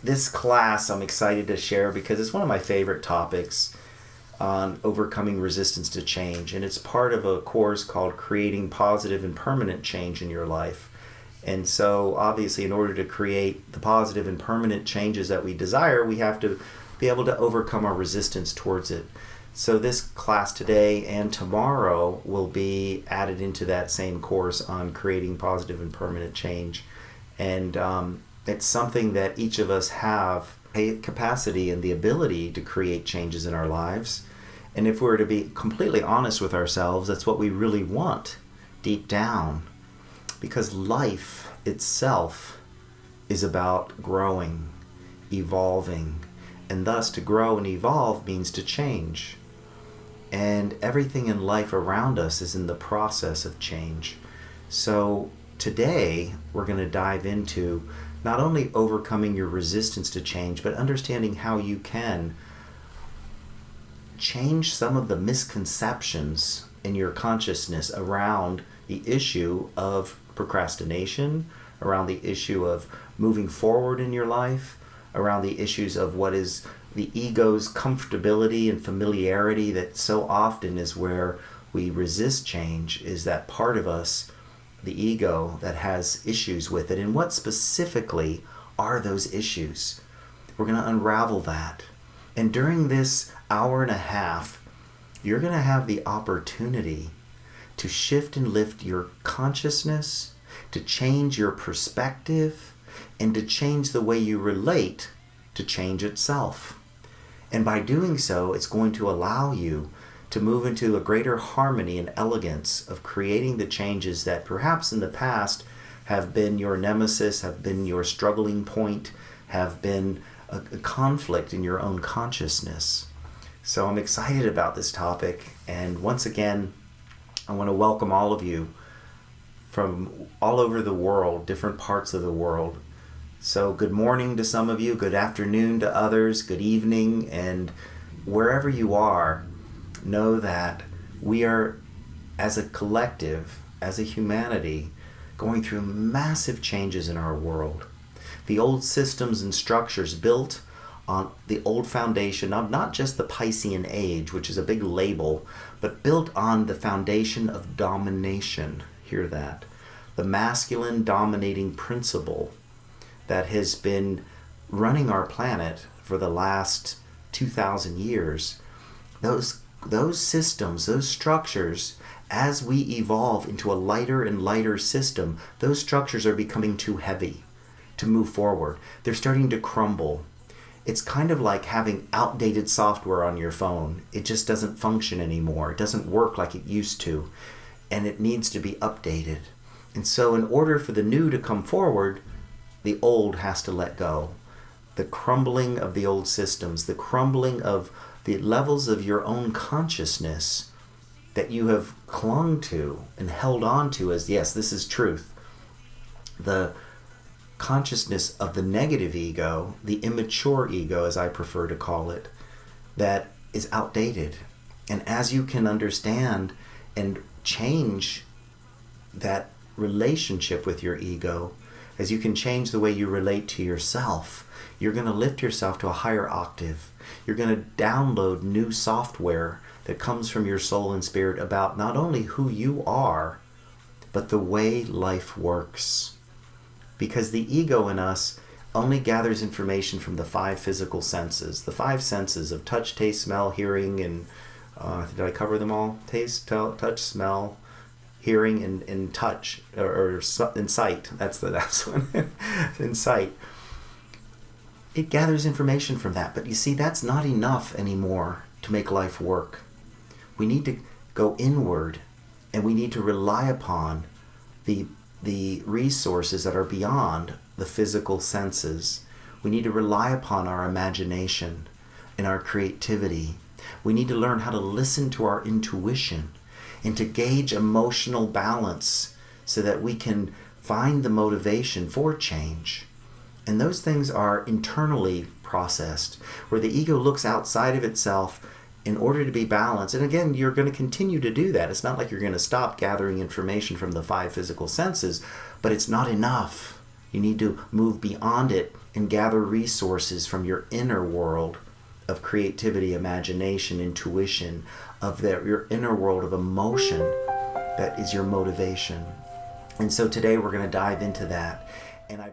This class I'm excited to share because it's one of my favorite topics on overcoming resistance to change. And it's part of a course called Creating Positive and Permanent Change in Your Life. And so, obviously, in order to create the positive and permanent changes that we desire, we have to be able to overcome our resistance towards it. So this class today and tomorrow will be added into that same course on creating positive and permanent change. And it's something that each of us have a capacity and the ability to create changes in our lives. And if we were to be completely honest with ourselves, that's what we really want deep down. Because life itself is about growing, evolving. And thus to grow and evolve means to change. And everything in life around us is in the process of change. So today we're going to dive into not only overcoming your resistance to change, but understanding how you can change some of the misconceptions in your consciousness around the issue of procrastination, around the issue of moving forward in your life, around the issues of what is the ego's comfortability and familiarity that so often is where we resist change, is that part of us, the ego, that has issues with it. And what specifically are those issues? We're going to unravel that. And during this hour and a half, you're going to have the opportunity to shift and lift your consciousness, to change your perspective, and to change the way you relate to change itself. And by doing so, it's going to allow you to move into a greater harmony and elegance of creating the changes that perhaps in the past have been your nemesis, have been your struggling point, have been a conflict in your own consciousness. So I'm excited about this topic. And once again, I want to welcome all of you from all over the world, different parts of the world. So good morning to some of you, good afternoon to others, good evening, and wherever you are, know that we are, as a collective, as a humanity, going through massive changes in our world. The old systems and structures built on the old foundation of not just the Piscean age, which is a big label, but built on the foundation of domination. Hear that. The masculine dominating principle that has been running our planet for the last 2,000 years. Those systems, those structures, as we evolve into a lighter and lighter system, those structures are becoming too heavy to move forward. They're starting to crumble. It's kind of like having outdated software on your phone. It just doesn't function anymore. It doesn't work like it used to, and it needs to be updated. And so in order for the new to come forward, the old has to let go. The crumbling of the old systems, the crumbling of the levels of your own consciousness that you have clung to and held on to as, yes, this is truth. The consciousness of the negative ego, the immature ego, as I prefer to call it, that is outdated. And as you can understand and change that relationship with your ego, as you can change the way you relate to yourself, you're going to lift yourself to a higher octave. You're going to download new software that comes from your soul and spirit about not only who you are, but the way life works. Because the ego in us only gathers information from the five physical senses. The five senses of touch, taste, smell, hearing, and did I cover them all? Taste, touch, smell, hearing, and touch, or in sight. That's the last one. In sight. It gathers information from that. But you see, that's not enough anymore to make life work. We need to go inward, and we need to rely upon the resources that are beyond the physical senses. We need to rely upon our imagination and our creativity. We need to learn how to listen to our intuition and to gauge emotional balance so that we can find the motivation for change. And those things are internally processed, where the ego looks outside of itself in order to be balanced. And again, you're going to continue to do that. It's not like you're going to stop gathering information from the five physical senses, but it's not enough. You need to move beyond it and gather resources from your inner world of creativity, imagination, intuition, of your inner world of emotion that is your motivation. And so today we're going to dive into that. And I